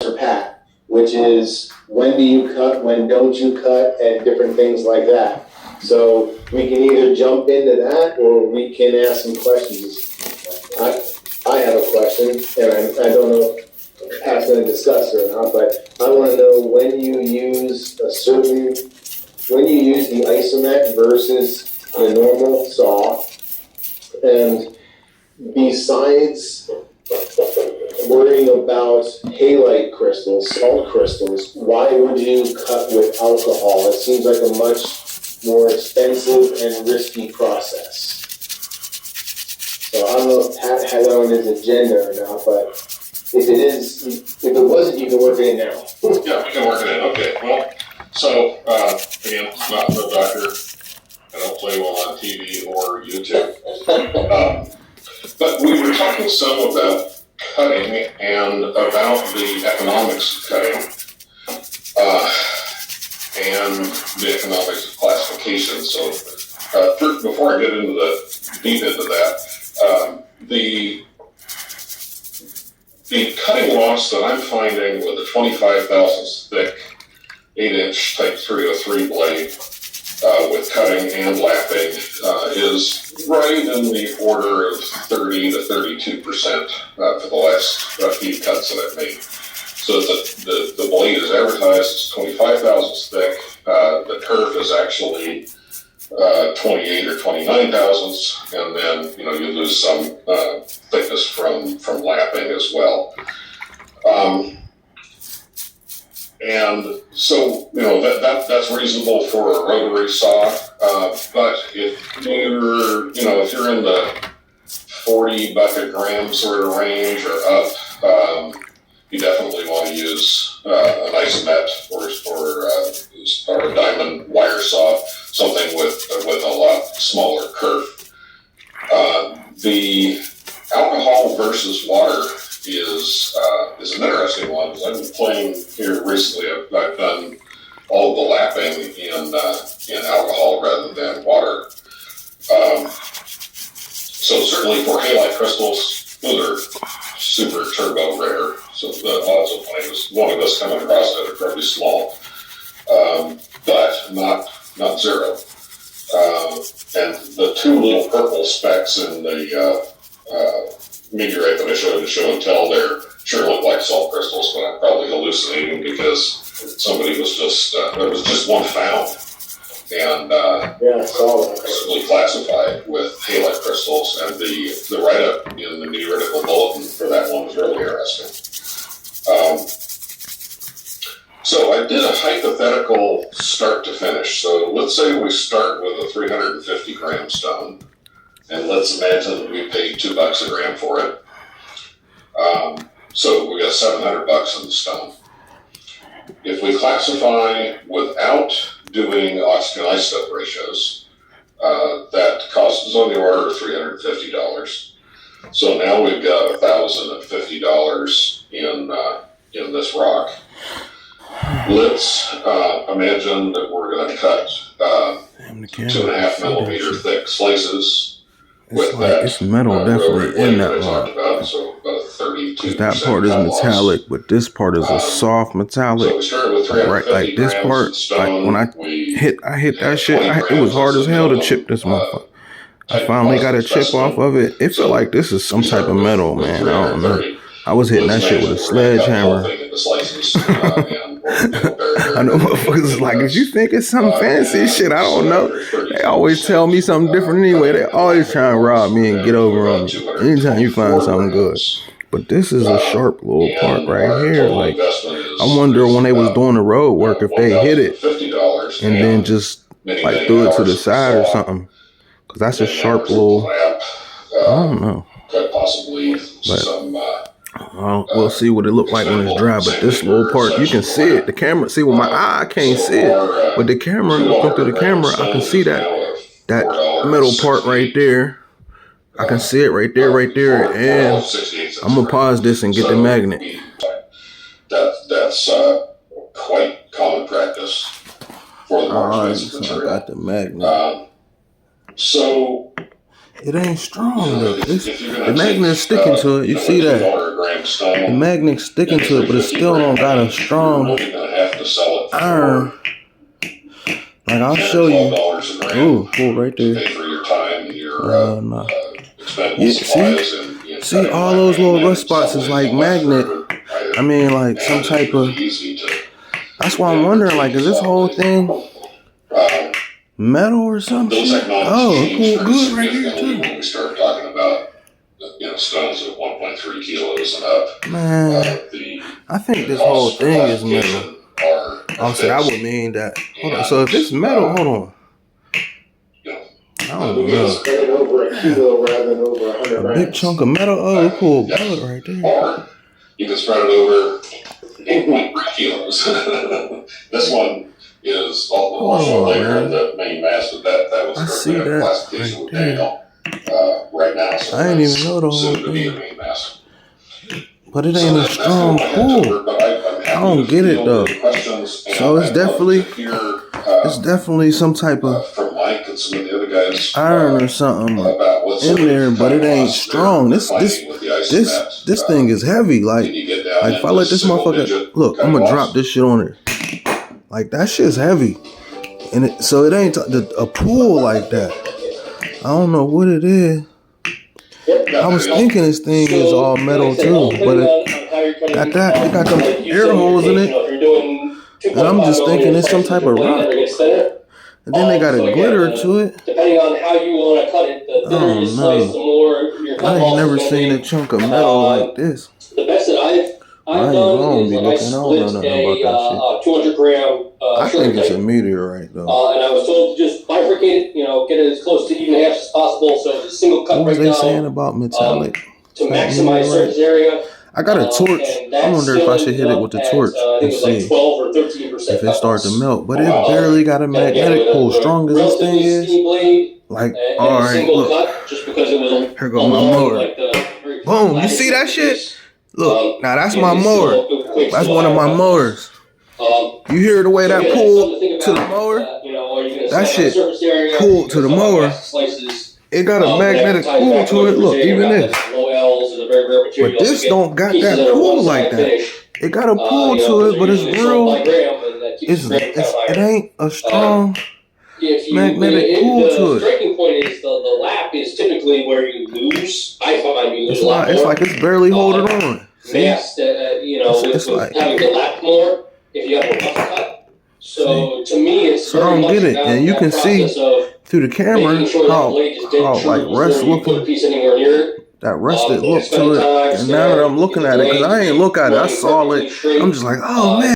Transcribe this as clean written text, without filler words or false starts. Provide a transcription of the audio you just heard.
for Pat, which is when do you cut, when don't you cut, and different things like that. So we can either jump into that or we can ask some questions. I have a question, and I don't know if Pat's going to discuss it or not, but I want to know when you use the isomet versus the normal saw, and besides worrying about halite crystals, salt crystals, why would you cut with alcohol? It seems like a much more expensive and risky process. So I don't know if Pat had that on his agenda or not, but if it wasn't, you can work it in now. Yeah, we can work it in. Okay, well, so again, not no doctor. I don't play well on TV or YouTube. But we were talking some about cutting and about the economics of cutting and the economics of classification. So first, before I get into the deep into that, the cutting loss that I'm finding with a 25 thousandths thick 8-inch type 303 blade with cutting and lapping is right in the order of 30 to 32% for the last few cuts that I've made. So the blade is advertised as 25 thousandths thick. The kerf is actually 28 or 29 thousandths, and then you lose some thickness from lapping as well. And so that's reasonable for a rotary saw. But if you're in the 40 bucket gram sort of range or up, you definitely want to use an isomet or a diamond wire saw, something with a lot smaller kerf. The alcohol versus water is an interesting one, because I've been playing here recently. I've done all of the lapping in alcohol rather than water. So certainly for halite crystals, those are super turbo rare. So the odds of one of us coming across it are fairly small, but not zero. And the two little purple specks in the meteorite that I showed in show and tell there sure look like salt crystals, but I'm probably hallucinating because somebody was there was just one found, and I saw that. really classified with halite crystals, and the write-up in the meteoritical bulletin for that one was really interesting. So I did a hypothetical start to finish. So let's say we start with a 350 gram stone, and let's imagine we paid $2 a gram for it. So we got $700 in the stone. If we classify without doing oxygen isotope ratios, that cost is on the order of $350. So now we've got $1,050 in this rock. Let's imagine that we're going to cut 2.5 millimeter thick slices. It's metal definitely in that rock. So about 32%. That part is metallic, but this part is a soft metallic. So we started with Right, like this part, like when I hit that shit, it was hard as hell to chip this motherfucker. I finally got a chip off of it. It felt like this is some type of metal, man. I don't know. I was hitting that shit with a sledgehammer. I know motherfuckers is like, if you think it's some fancy shit, I don't know. They always tell me something different anyway. They always try and rob me and get over on me anytime you find something good. But this is a sharp little part right here. Like, I wonder when they was doing the road work if they hit it and then just like threw it to the side or something. Cause that's a sharp little, I don't know. But we'll see what it looked like when it's dry. But this little part, you can see it. The camera, see with my eye, I can't see it. But the camera, looking through the camera, I can see that metal part right there. I can see it right there. And I'm gonna pause this and get the magnet. That's quite common practice for the more expensive material. I got the magnet. So It ain't strong though. If you're gonna The magnet's sticking to it. You see that? The magnet's sticking to it, but it still don't got a strong iron. Like I'll show you. Ooh, cool, right there. Nah. Yeah, see, all those little rust spots is like magnet. I mean, like some type of. That's why I'm wondering, like, is this whole thing metal or something? Oh, cool, good right here too. When we start talking about, stones of 1.3 kilos and up, man, I think this whole thing is metal. Oh, so that would mean that. Hold on. So if it's metal, hold on. I don't know. A big chunk of metal. Oh, cool. Bullet right there. Or you can spread it over 8.3 kilos. This one is also later in the main mass, but that was certainly a classification with Daniel right now. So I didn't even know the whole thing. But it ain't a strong pull. I don't get it though. So it's definitely some type of iron or something in there, but it ain't strong. This thing is heavy. Like if I let this motherfucker look, I'm gonna drop this shit on it. Like that shit's heavy, and so it ain't a pull like that. I don't know what it is. I was thinking this thing is all metal too, but it got them air holes in it, and I'm just thinking it's some type of rock. And then they got a glitter to it. Depending on how you want to cut it, the thinner you slice, the more your cut. I ain't never seen a chunk of metal like this. The best that I've done is like I split a 200 gram. I think it's a meteorite though. And I was told to just bifurcate it, get it as close to even half as possible, so it's a single cut. What was they saying about metallic? To maximize surface area. I got a torch. I wonder if I should hit it with the torch and see 12 or 13% if it starts to melt. But it barely got a magnetic pull. Strong as this thing is. Like, all right, look. Here goes my motor. Boom. You see that shit? Look, now that's my motor. That's one of my motors. You hear the way that pulled to the mower? That shit pulled to the mower. It got a magnetic pull to it. Look, even this. But this don't got that pull like that. It got a pull to it, but it's real. It ain't a strong magnetic pull to it. Breaking point is the lap is typically where you lose. I find you lose. It's like it's barely holding on. See? Mass, with like having to lap more if you have a rough cut. So to me, it's so I don't get it, and you can see through the camera how like rust looking. That rusted look to it, and now that I'm looking at it, because I ain't look at it, I saw it, I'm just like, oh man.